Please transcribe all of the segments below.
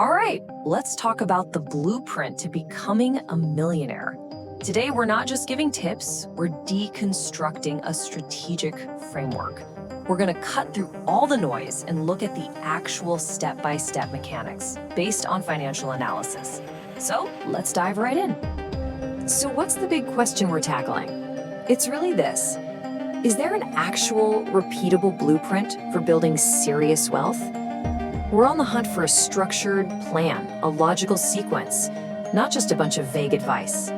All right, let's talk about the blueprint to becoming a millionaire. Today, we're not just giving tips, we're deconstructing a strategic framework. We're going to cut through all the noise and look at the actual step-by-step mechanics based on financial analysis. So let's dive right in. So what's the big question we're tackling? It's really this. Is there an actual, repeatable blueprint for building serious wealth? We're on the hunt for a structured plan, a logical sequence, not just a bunch of vague advice.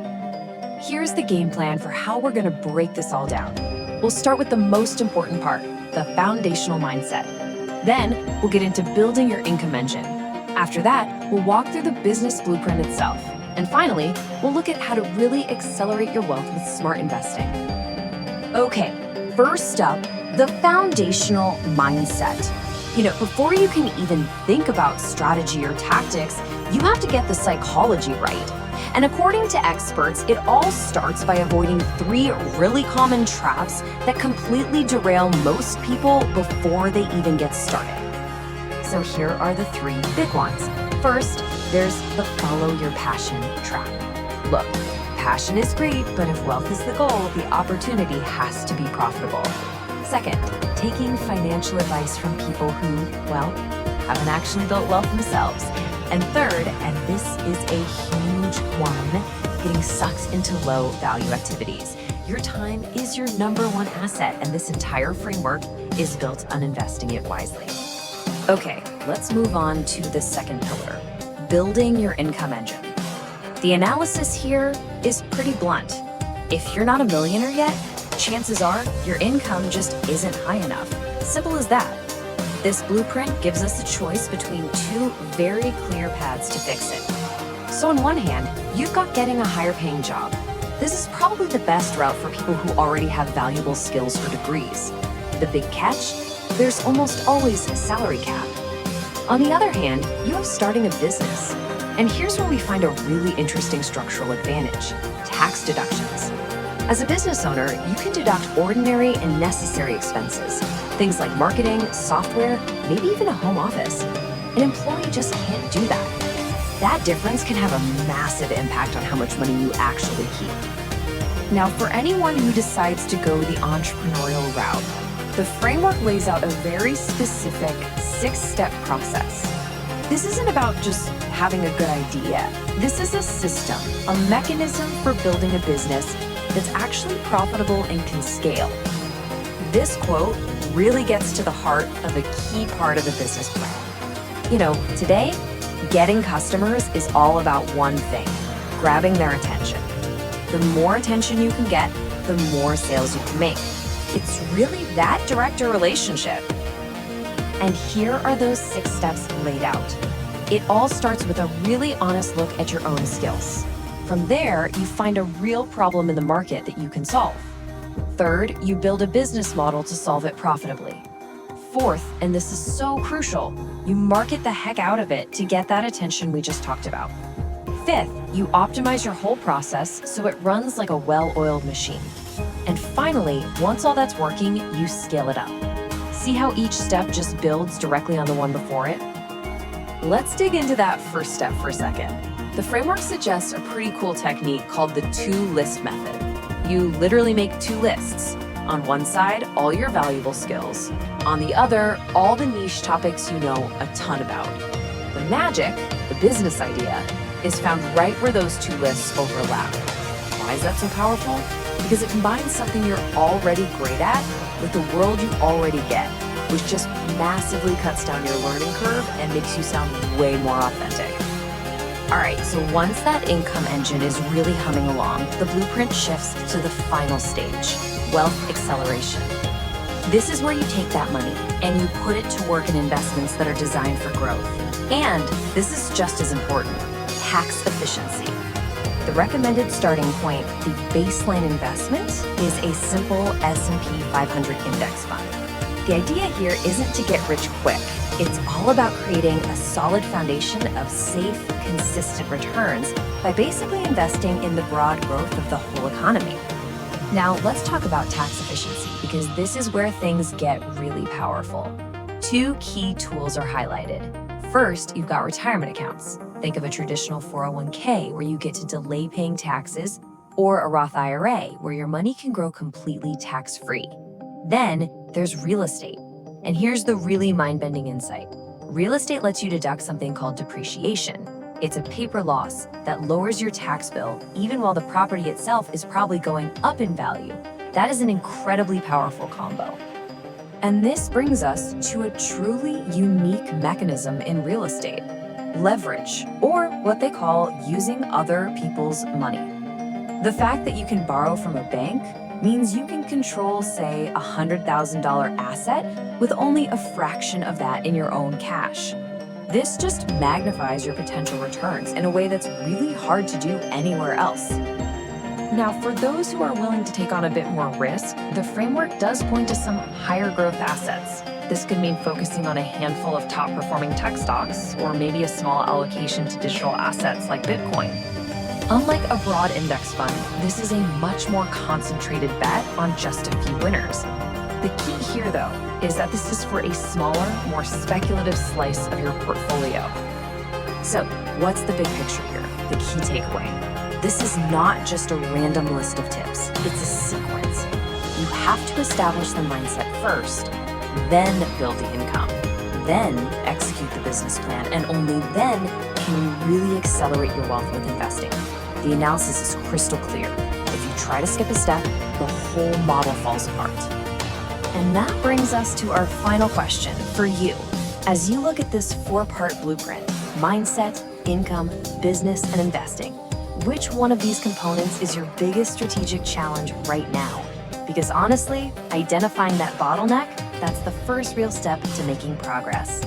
Here's the game plan for how we're going to break this all down. We'll start with the most important part, the foundational mindset. Then, we'll get into building your income engine. After that, we'll walk through the business blueprint itself. And finally, we'll look at how to really accelerate your wealth with smart investing. Okay, first up, the foundational mindset. Before you can even think about strategy or tactics, you have to get the psychology right. And according to experts, it all starts by avoiding 3 really common traps that completely derail most people before they even get started. So here are the 3 big ones. First, there's the follow your passion trap. Look, passion is great, but if wealth is the goal, the opportunity has to be profitable. Second, taking financial advice from people who, haven't actually built wealth themselves. And third, and this is a huge one, getting sucked into low value activities. Your time is your #1 asset, and this entire framework is built on investing it wisely. Okay, let's move on to the second pillar, building your income engine. The analysis here is pretty blunt. If you're not a millionaire yet, chances are your income just isn't high enough. Simple as that. This blueprint gives us a choice between 2 very clear paths to fix it. So on one hand, you've got getting a higher paying job. This is probably the best route for people who already have valuable skills or degrees. The big catch? There's almost always a salary cap. On the other hand, you have starting a business. And here's where we find a really interesting structural advantage: tax deductions. As a business owner, you can deduct ordinary and necessary expenses, things like marketing, software, maybe even a home office. An employee just can't do that. That difference can have a massive impact on how much money you actually keep. Now, for anyone who decides to go the entrepreneurial route, the framework lays out a very specific 6-step process. This isn't about just having a good idea. This is a system, a mechanism for building a business that's actually profitable and can scale. This quote really gets to the heart of a key part of the business plan. Today, getting customers is all about one thing: grabbing their attention. The more attention you can get, the more sales you can make. It's really that direct a relationship. And here are those 6 steps laid out. It all starts with a really honest look at your own skills. From there, you find a real problem in the market that you can solve. Third, you build a business model to solve it profitably. Fourth, and this is so crucial, you market the heck out of it to get that attention we just talked about. Fifth, you optimize your whole process so it runs like a well-oiled machine. And finally, once all that's working, you scale it up. See how each step just builds directly on the one before it? Let's dig into that first step for a second. The framework suggests a pretty cool technique called the 2-list method. You literally make 2 lists. On one side, all your valuable skills. On the other, all the niche topics you know a ton about. The magic, the business idea, is found right where those 2 lists overlap. Why is that so powerful? Because it combines something you're already great at with the world you already get, which just massively cuts down your learning curve and makes you sound way more authentic. All right, so once that income engine is really humming along, the blueprint shifts to the final stage, wealth acceleration. This is where you take that money and you put it to work in investments that are designed for growth. And this is just as important, tax efficiency. The recommended starting point, the baseline investment, is a simple S&P 500 index fund. The idea here isn't to get rich quick. It's all about creating a solid foundation of safe, consistent returns by basically investing in the broad growth of the whole economy. Now, let's talk about tax efficiency, because this is where things get really powerful. Two key tools are highlighted. First, you've got retirement accounts. Think of a traditional 401k where you get to delay paying taxes, or a Roth IRA where your money can grow completely tax-free. Then there's real estate. And here's the really mind-bending insight. Real estate lets you deduct something called depreciation. It's a paper loss that lowers your tax bill even while the property itself is probably going up in value. That is an incredibly powerful combo. And this brings us to a truly unique mechanism in real estate: leverage, or what they call using other people's money. The fact that you can borrow from a bank means you can control, say, a $100,000 asset with only a fraction of that in your own cash. This just magnifies your potential returns in a way that's really hard to do anywhere else. Now, for those who are willing to take on a bit more risk, the framework does point to some higher growth assets. This could mean focusing on a handful of top performing tech stocks, or maybe a small allocation to digital assets like Bitcoin. Unlike a broad index fund, this is a much more concentrated bet on just a few winners. The key here, though, is that this is for a smaller, more speculative slice of your portfolio. So, what's the big picture here? The key takeaway. This is not just a random list of tips. It's a sequence. You have to establish the mindset first, then build the income, then execute the business plan, and only then can you really accelerate your wealth with investing. The analysis is crystal clear. If you try to skip a step, the whole model falls apart. And that brings us to our final question for you. As you look at this 4-part blueprint: mindset, income, business, and investing, which one of these components is your biggest strategic challenge right now? Because honestly, identifying that bottleneck, that's the first real step to making progress.